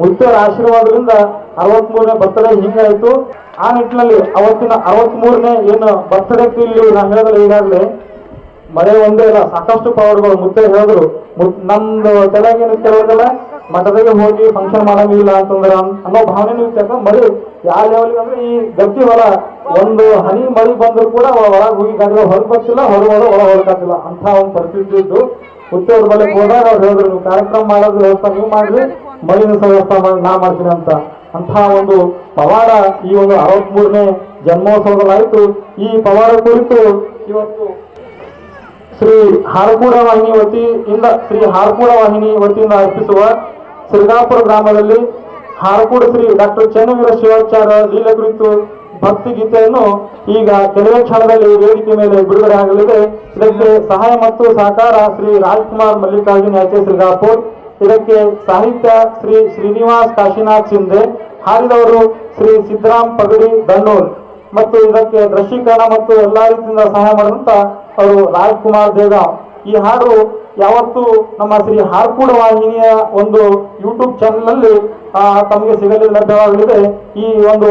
ಮುತ್ತೆಯವರ ಆಶೀರ್ವಾದದಿಂದ 63ನೇ ಬರ್ತಡೇ ಹಿಂಗಾಯ್ತು. ಆ ನಿಟ್ಟಿನಲ್ಲಿ ಅವತ್ತಿನ 63ನೇ ಏನು ಬರ್ತಡೇಕ್ಕೆ ಇಲ್ಲಿ ನಾ ಹೇಳಿದ್ರೆ ಈಗಾಗಲೇ ಮಳೆ ಒಂದೇ ಇಲ್ಲ, ಸಾಕಷ್ಟು ಪವಾಡಗಳು ಮುತ್ತೆ ಹೇಳಿದ್ರು. ನಮ್ದು ತೆಲಂಗಾಣ ಕೆಲವರೆಲ್ಲ ಮಠದಾಗೆ ಹೋಗಿ ಫಂಕ್ಷನ್ ಮಾಡಂಗಿಲ್ಲ ಅಂತಂದ್ರೆ ಅನ್ನೋ ಭಾವನೆ ಇತ್ತು. ಮಳಿ ಯಾವ ಲೆವೆಲ್ಗೆ ಅಂದ್ರೆ ಈ ಗಟ್ಟಿ ಹೊಲ ಒಂದು ಹನಿ ಮಳಿ ಬಂದ್ರು ಕೂಡ ಒಳಗೆ ಹೋಗಿ ಗಾಡಿ ಹೊರಗೆ ಬರ್ತಿಲ್ಲ, ಹೊರಗೋದು ಒಳ ಹೊರಗಾತಿಲ್ಲ ಅಂತ ಒಂದು ಪರಿಸ್ಥಿತಿ ಇದ್ದು. ಮುತ್ತೆಯವ್ರ ಬಳಿಗೆ ಹೋದಾಗ ಅವ್ರು ಹೇಳಿದ್ರು, ನೀವು ಕಾರ್ಯಕ್ರಮ ಮಾಡೋದು ವ್ಯವಸ್ಥೆ ನೀವು ಮಾಡ್ರಿ, ಮಳಿನ ವ್ಯವಸ್ಥೆ ನಾ ಮಾಡ್ತೀನಿ ಅಂತ ಒಂದು ಪವಾಡ ಈ ಒಂದು 63ನೇ ಜನ್ಮೋತ್ಸವದಲ್ಲಾಯ್ತು. ಈ ಪವಾಡ ಕುರಿತು ಇವತ್ತು ಶ್ರೀ ಹಾರಕೂಡ ವಾಹಿನಿ ವತಿಯಿಂದ ಅರ್ಪಿಸುವ ಸಿರ್ಗಾಪುರ ಗ್ರಾಮದಲ್ಲಿ ಹಾರಕೂಡ ಶ್ರೀ ಡಾಕ್ಟರ್ ಚನ್ನವೀರ ಶಿವಾಚಾರ್ಯ ಲೀಲೆ ಕುರಿತು ಭಕ್ತಿ ಗೀತೆಯನ್ನು ಈಗ ಕೆಲವೇ ಕ್ಷಣದಲ್ಲಿ ವೇದಿಕೆ ಮೇಲೆ ಬಿಡುಗಡೆ ಆಗಲಿದೆ. ಇದಕ್ಕೆ ಸಹಾಯ ಮತ್ತು ಸಹಕಾರ ಶ್ರೀ ರಾಜ್ಕುಮಾರ್ ಮಲ್ಲಿಕಾರ್ಜುನ್ ಯಾಕೆ ಸಿರ್ಗಾಪುರ್. ಇದಕ್ಕೆ ಸಾಹಿತ್ಯ ಶ್ರೀ ಶ್ರೀನಿವಾಸ್ ಕಾಶಿನಾಥ್ ಶಿಂದೆ, ಹಾಡಿದವರು ಶ್ರೀ ಸಿದ್ದರಾಮ್ ಪಗಡಿ ದಂಡೋರ್ ಮತ್ತು ಇದಕ್ಕೆ ದೃಶ್ಯೀಕರಣ ಮತ್ತು ಎಲ್ಲಾ ರೀತಿಯಿಂದ ಸಹಾಯ ಮಾಡಿದಂತ ಅವರು ರಾಜ್ಕುಮಾರ್ ದೇಗಾವ್. ಈ ಹಾಡು ಯಾವತ್ತು ನಮ್ಮ ಶ್ರೀ ಹಾರಕೂಡ ವಾಹಿನಿಯ ಒಂದು ಯೂಟ್ಯೂಬ್ ಚಾನೆಲ್ ನಲ್ಲಿ ತಮಗೆ ಸಿಗಲು ಲಭ್ಯವಾಗಲಿದೆ. ಈ ಒಂದು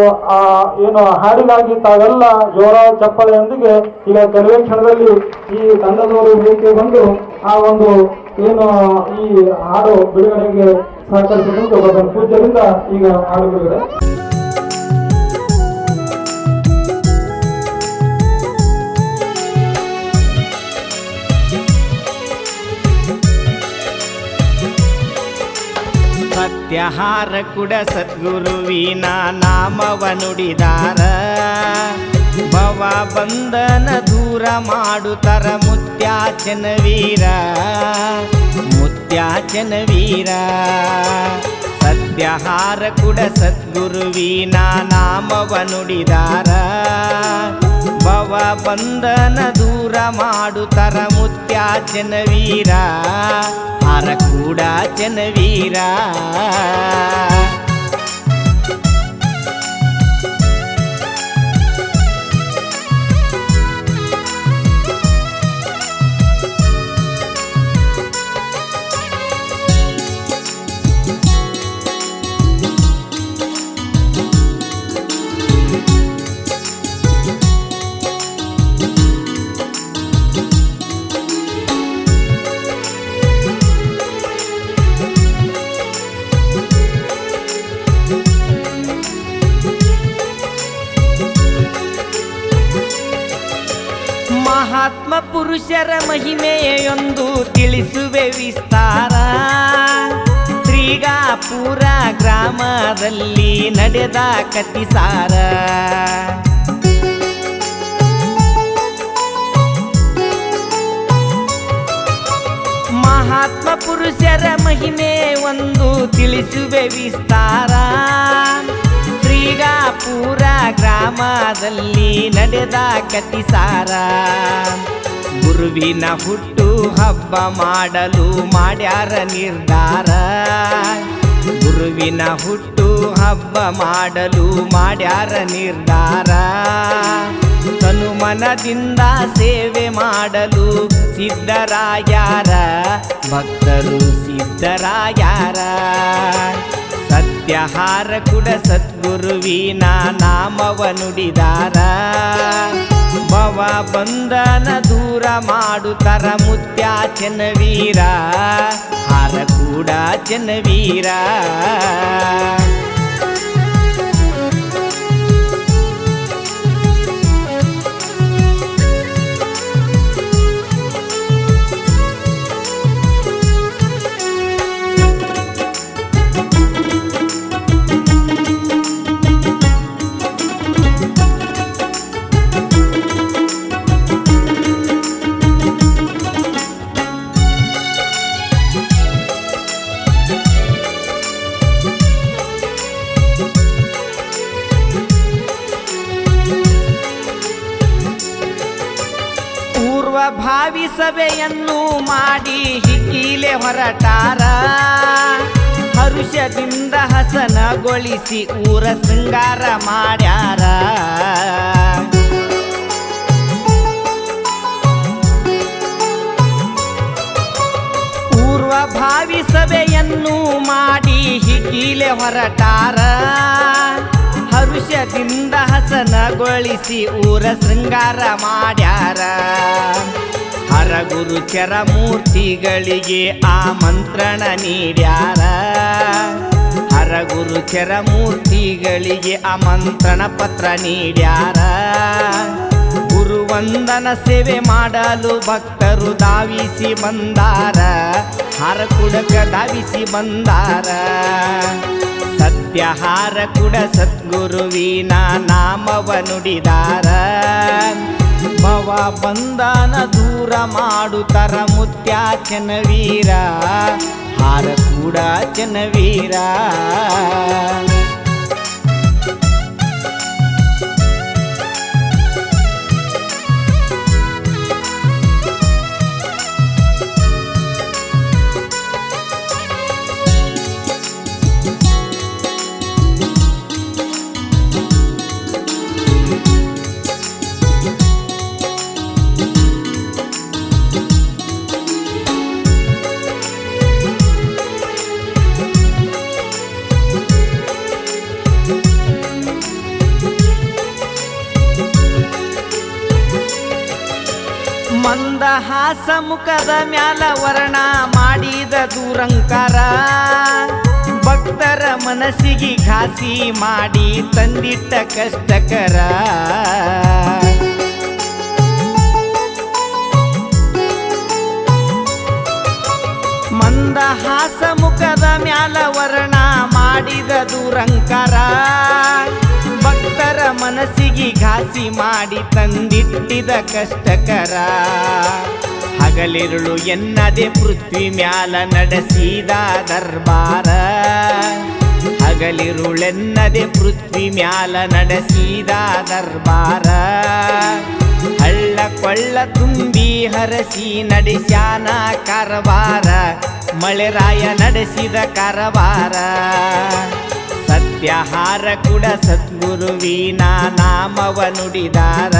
ಏನು ಹಾಡಿಗಾಗಿ ತಾವೆಲ್ಲ ಜೋರ ಚಪ್ಪಳೆಯೊಂದಿಗೆ ಈಗ ಕೆಲವೇ ಕ್ಷಣದಲ್ಲಿ ಈ ತಂಡದವರು ವೇದಿಕೆ ಬಂದು ಆ ಒಂದು ಏನು ಈ ಹಾಡು ಬಿಡುಗಡೆಗೆ ಸಹಕರಿಸಿಕೊಂಡು ಪೂಜ್ಯರಿಂದ ಈಗ ಹಾಡು ಬಿಡುಗಡೆ. ಸತ್ಯಹಾರಕೂಡ ಸದ್ಗುರುವಿನ ನಾಮವ ನುಡಿದಾರ, ಭವ ಬಂಧನ ದೂರ ಮಾಡುತ್ತರ ಮುತ್ಯಾಚನ ವೀರ. ಸತ್ಯಹಾರಕೂಡ ಸದ್ಗುರುವಿನ ನಾಮವ ನುಡಿದಾರ, ಭವ ಬಂಧನ ದೂರ ಮಾಡುತ್ತರ ಮುತ್ಯಾಚನ ವೀರ. ಹಾರಕೂಡ ಚನ್ನವೀರ. ಮಹಾತ್ಮ ಪುರುಷರ ಮಹಿಮೆಯೊಂದು ತಿಳಿಸುವೆ ವಿಸ್ತಾರ. ಶ್ರೀಗಾಪುರ ಗ್ರಾಮದಲ್ಲಿ ನಡೆದ ಕತಿಸಾರ. ಮಹಾತ್ಮ ಪುರುಷರ ಮಹಿಮೆ ಒಂದು ತಿಳಿಸುವೆ ವಿಸ್ತಾರ. ಶ್ರೀಗಾಪುರ ಗ್ರಾಮದಲ್ಲಿ ನಡೆದ ಕತಿಸಾರ. ಗುರುವಿನ ಹುಟ್ಟು ಹಬ್ಬ ಮಾಡಲು ಮಾಡ್ಯಾರ ನಿರ್ಧಾರ. ಗುರುವಿನ ಹುಟ್ಟು ಹಬ್ಬ ಮಾಡಲು ಮಾಡ್ಯಾರ ನಿರ್ಧಾರ. ತನುಮನದಿಂದ ಸೇವೆ ಮಾಡಲು ಸಿದ್ಧರಾಗ್ಯಾರ, ಭಕ್ತರು ಸಿದ್ಧರಾಗ್ಯಾರ. ಸತ್ಯಹಾರಕೂಡ ಸದ್ಗುರುವಿನ ನಾಮವ ನುಡಿದಾರ, ಭವ ಬಂಧನ ದೂರ ಮಾಡುತ್ತರ ಮುತ್ಯಾಚನ ವೀರ. ಹಾರಕೂಡ ಚನ್ನವೀರ. ಭಾವಿ ಸಭೆಯನ್ನು ಮಾಡಿ ಹಿಕ್ಕೀಲೆ ಹೊರಟಾರ. ಹರುಷದಿಂದ ಹಸನಗೊಳಿಸಿ ಊರ ಶೃಂಗಾರ ಮಾಡ್ಯಾರ. ಪೂರ್ವ ಪೂರ್ವಭಾವಿ ಸಭೆಯನ್ನು ಮಾಡಿ ಹಿಗ್ಗಿಲೆ ಹೊರಟಾರ ಹರುಷದಿಂದ ಹಸನಗೊಳಿಸಿ ಊರ ಶೃಂಗಾರ ಮಾಡ್ಯಾರ ಹರಗುರು ಚರಮೂರ್ತಿಗಳಿಗೆ ಆಮಂತ್ರಣ ನೀಡ್ಯಾರ ಹರಗುರು ಚರಮೂರ್ತಿಗಳಿಗೆ ಆಮಂತ್ರಣ ಪತ್ರ ನೀಡ್ಯಾರ ಗುರುವಂದನ ಸೇವೆ ಮಾಡಲು ಭಕ್ತರು ಧಾವಿಸಿ ಬಂದಾರ ಹರಕುಡಕ ಧಾವಿಸಿ ಬಂದಾರ ಸತ್ಯಹಾರ ಕುಡ ಸದ್ಗುರುವಿನ ನಾಮವ ನುಡಿದಾರ ಭವ ಬಂಧನ ದೂರ ಮಾಡುತ್ತರ ಮುತ್ಯ ಚನ್ನವೀರ ಹಾರ ಕೂಡ ಚನ್ನವೀರ ಮಂದಹಾಸ ಮುಖದ ಮ್ಯಾಲ ವರ್ಣ ಮಾಡಿದ ದೂರಂಕಾರ ಭಕ್ತರ ಮನಸ್ಸಿಗೆ ಘಾಸಿ ಮಾಡಿ ತಂದಿಟ್ಟ ಕಷ್ಟಕರ ಮಂದಹಾಸ ಮುಖದ ಮ್ಯಾಲ ವರ್ಣ ಮಾಡಿದ ದೂರಂಕಾರ ಭಕ್ತರ ಮನಸ್ಸಿಗೆ ಘಾಸಿ ಮಾಡಿ ತಂದಿಟ್ಟಿದ ಕಷ್ಟಕರ ಹಗಲಿರುಳು ಎನ್ನದೆ ಪೃಥ್ವಿ ಮ್ಯಾಲ ನಡೆಸಿದ ದರ್ಬಾರ ಹಗಲಿರುಳೆನ್ನದೆ ಪೃಥ್ವಿ ಮ್ಯಾಲ ನಡೆಸಿದ ದರ್ಬಾರ ಹಳ್ಳ ಕೊಳ್ಳ ತುಂಬಿ ಹರಸಿ ನಡೆಸ್ಯಾನ ಕಾರವಾರ ಮಳೆರಾಯ ನಡೆಸಿದ ಕಾರವಾರ ಸತ್ಯಹಾರ ಕುಡ ಸದ್ಗುರುವಿನ ನಾಮವ ನುಡಿದಾರ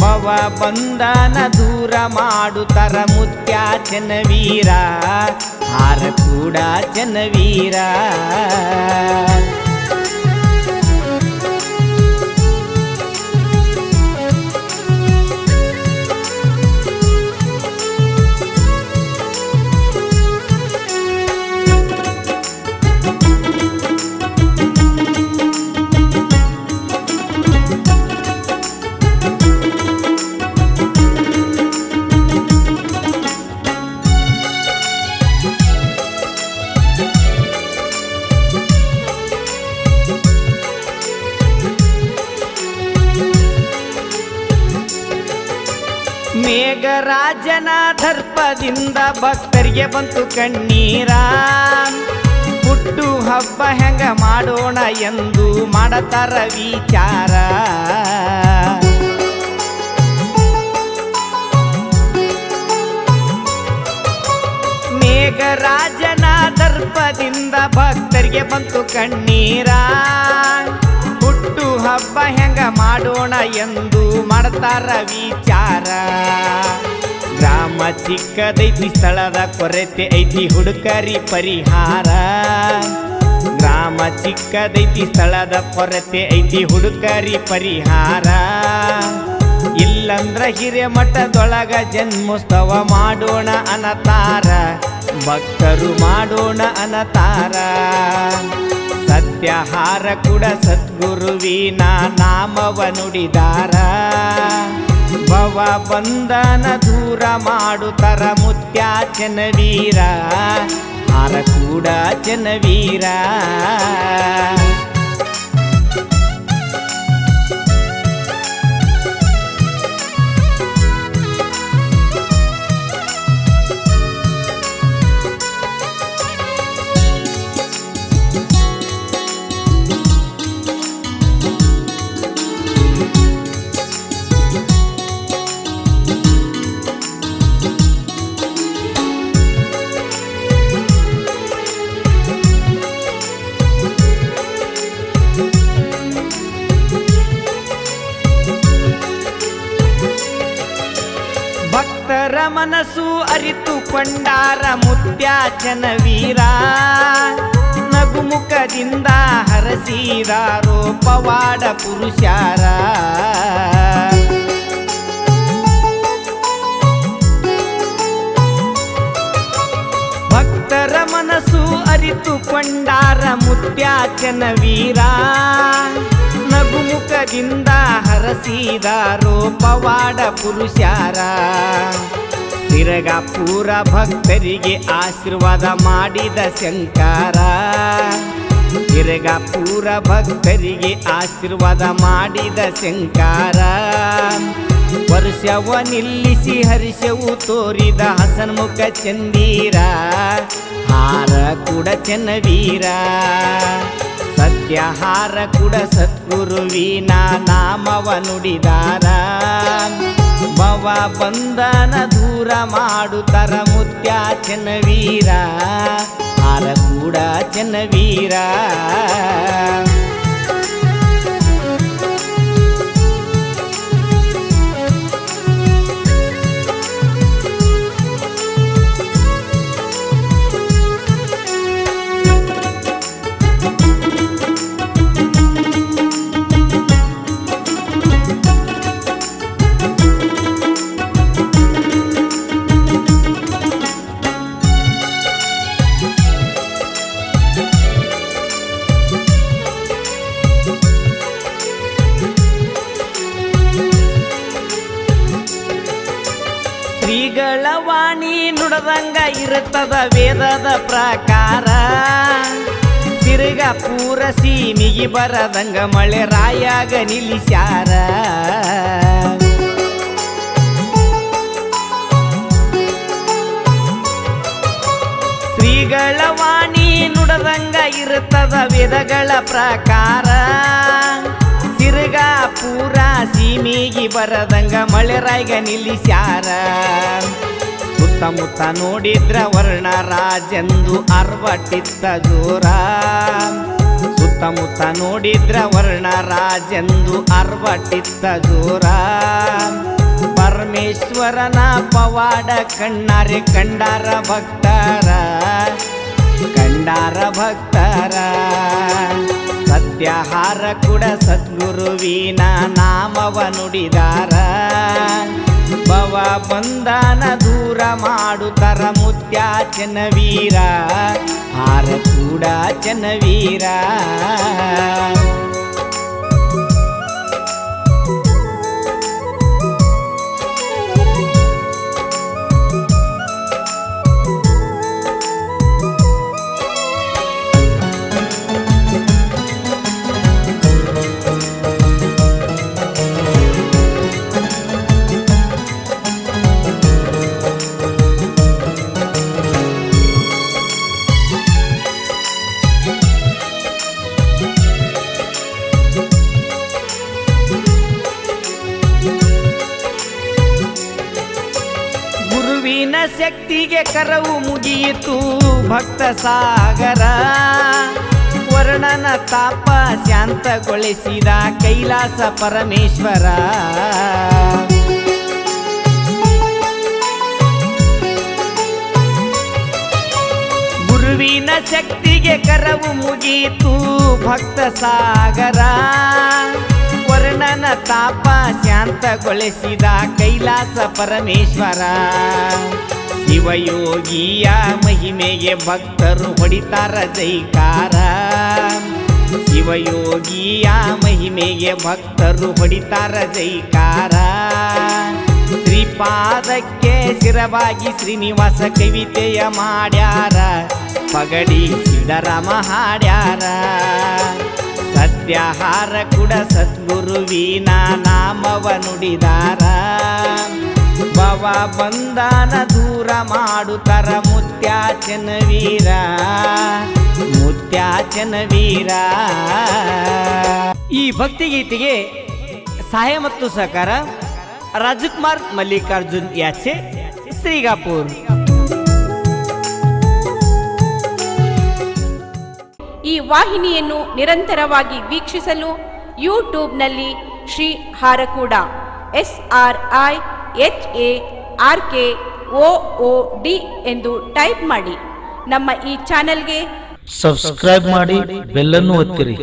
ಭವ ಬಂಧನ ದೂರ ಮಾಡುತ್ತರ ಮುತ್ಯ ಚನ್ನವೀರ ಹಾರ ಕೂಡ ಚನ್ನವೀರ ಮೇಘರಾಜನ ದರ್ಪದಿಂದ ಭಕ್ತರಿಗೆ ಬಂತು ಕಣ್ಣೀರ ಹುಟ್ಟು ಹಬ್ಬ ಹೆಂಗ ಮಾಡೋಣ ಎಂದು ಮಾಡತಾರ ವಿಚಾರ ಮೇಘರಾಜನ ದರ್ಪದಿಂದ ಭಕ್ತರಿಗೆ ಬಂತು ಕಣ್ಣೀರ ಹುಟ್ಟು ಹಬ್ಬ ಹೆಂಗ ಮಾಡೋಣ ಎಂದು ಮಾಡ್ತಾರ ವಿಚಾರ ಗ್ರಾಮ ಚಿಕ್ಕದೈತಿ ಸ್ಥಳದ ಕೊರತೆ ಐತಿ ಹುಡುಕರಿ ಪರಿಹಾರ ಗ್ರಾಮ ಚಿಕ್ಕದೈತಿ ಸ್ಥಳದ ಕೊರತೆ ಐತಿ ಹುಡುಕರಿ ಪರಿಹಾರ ಇಲ್ಲಂದ್ರ ಹಿರೇಮಠದೊಳಗ ಜನ್ಮೋತ್ಸವ ಮಾಡೋಣ ಅನತಾರ ಭಕ್ತರು ಮಾಡೋಣ ಅನತಾರ ಸತ್ಯಹಾರ ಕುಡ ಸದ್ಗುರುವಿನ ನಾಮವ ನುಡಿದಾರ ಭವ ಬಂಧನ ದೂರ ಮಾಡುತ್ತರ ಮುತ್ಯ ಚನ್ನವೀರ ಹಾರ ಕೂಡ ಚನ್ನವೀರ ಮನಸ್ಸು ಅರಿತುಕೊಂಡಾರ ಮುತ್ಯಾಚನ ವೀರ ನಗುಮುಖದಿಂದ ಹರಸಿದಾರೋ ಪವಾಡ ಪುರುಷಾರ ಭಕ್ತರ ಮನಸ್ಸು ಅರಿತುಕೊಂಡಾರ ಮುತ್ಯಾಚನ ವೀರ ನಗುಮುಖದಿಂದ ಹರಸಿದಾರೋ ಪವಾಡ ಪುರುಷಾರ ಸಿರಗಾಪುರ ಭಕ್ತರಿಗೆ ಆಶೀರ್ವಾದ ಮಾಡಿದ ಶಂಕರ ಸಿರಗಾಪುರ ಭಕ್ತರಿಗೆ ಆಶೀರ್ವಾದ ಮಾಡಿದ ಶಂಕರ ವರ್ಷವ ನಿಲ್ಲಿಸಿ ಹರ್ಷವು ತೋರಿದ ಹಸನ್ಮುಖ ಚಂದೀರ ಹಾರ ಕೂಡ ಚನ್ನವೀರ ಸತ್ಯಹಾರ ಕೂಡ ಸದ್ಗುರುವಿನ ನಾಮವ ನುಡಿದಾರ ಭವ ಬಂಧನ ದೂರ ಮಾಡುತ್ತರ ಮುತ್ಯಾಚನ ವೀರ ಹಾರ ಕೂಡ ಚನ್ನವೀರ ಶ್ರೀಗಳ ವಾಣಿ ನುಡದಂಗ ಇರುತ್ತದ ವೇದದ ಪ್ರಕಾರ ಸಿರಗಾಪುರ ಸೀಮಿಗಿ ಬರದಂಗ ಮಳೆ ರಾಯಾಗ ನಿಲ್ಲಿಸ್ಯಾರ ಶ್ರೀಗಳ ವಾಣಿ ನುಡದಂಗ ಇರುತ್ತದ ವೇದಗಳ ಪ್ರಕಾರ ಸಿರಗಾಪುರ ಸೀಮಿಗಿ ಬರದಂಗ ಮಳೆರಾಯ್ಗ ನಿಲ್ಲಿಸ್ಯಾರ ಸುತ್ತಮುತ್ತ ನೋಡಿದ್ರ ವರ್ಣ ರಾಜೆಂದು ಅರ್ವಟ್ಟಿತ್ತ ಜೋರ ಸುತ್ತಮುತ್ತ ನೋಡಿದ್ರ ವರ್ಣ ರಾಜೆಂದು ಅರ್ವಟ್ಟಿತ್ತ ಜೋರ ಪರಮೇಶ್ವರನ ಪವಾಡ ಕಣ್ಣಾರೆ ಕಂಡಾರ ಭಕ್ತರ ಸತ್ಯಹಾರ ಕೂಡ ಸದ್ಗುರುವಿನ ನಾಮವ ನುಡಿದಾರ ಭವ ಬಂಧನ ದೂರ ಮಾಡುತ್ತರ ಮುತ್ಯಾಚನ ವೀರ ಹಾರ ಕೂಡ ಚನ್ನವೀರ ಗುರುವಿನ ಶಕ್ತಿಗೆ ಕರವು ಮುಗಿಯಿತು ಭಕ್ತ ಸಾಗರ ವರ್ಣನ ತಾಪ ಶಾಂತಗೊಳಿಸಿದ ಕೈಲಾಸ ಪರಮೇಶ್ವರ ಗುರುವಿನ ಶಕ್ತಿಗೆ ಕರವು ಮುಗಿಯಿತು ಭಕ್ತ ಸಾಗರ ವರ್ಣನ ತಾಪ ಶಾಂತಗೊಳಿಸಿದ ಕೈಲಾಸ ಪರಮೇಶ್ವರ ಶಿವಯೋಗಿಯ ಮಹಿಮೆಗೆ ಭಕ್ತರು ಹೊಡಿತಾರ ಜೈಕಾರ ಶಿವಯೋಗಿಯ ಮಹಿಮೆಗೆ ಭಕ್ತರು ಹೊಡಿತಾರ ಜೈಕಾರ ಶ್ರೀಪಾದಕ್ಕೆ ಶಿರವಾಗಿ ಶ್ರೀನಿವಾಸ ಕವಿತೆಯ ಮಾಡ್ಯಾರ ಪಗಡಿ ಸಿದ್ದರಾಮ ಹಾಡ್ಯಾರ ಸತ್ಯಹಾರ ಕೂಡ ಸದ್ಗುರುವಿನ ನಾಮವ ನುಡಿದಾರ ಭವ ಬಂಧನ ದೂರ ಮಾಡುತ್ತರ ಮುತ್ಯಾಚನ ವೀರ ಈ ಭಕ್ತಿಗೀತೆಗೆ ಸಹಾಯ ಮತ್ತು ಸಹಕಾರ ರಾಜಕುಮಾರ್ ಮಲ್ಲಿಕಾರ್ಜುನ್ ಯಾಚೆ ಶ್ರೀಗಾಪುರ್. ಈ ವಾಹಿನಿಯನ್ನು ನಿರಂತರವಾಗಿ ವೀಕ್ಷಿಸಲು ಯೂಟ್ಯೂಬ್ನಲ್ಲಿ ಶ್ರೀ ಹಾರಕೂಡ SRIHARK OOD ಎಂದು ಟೈಪ್ ಮಾಡಿ. ನಮ್ಮ ಈ ಚಾನೆಲ್ಗೆ ಸಬ್ಸ್ಕ್ರೈಬ್ ಮಾಡಿ, ಬೆಲ್ ಅನ್ನು ಒತ್ತಿರಿ.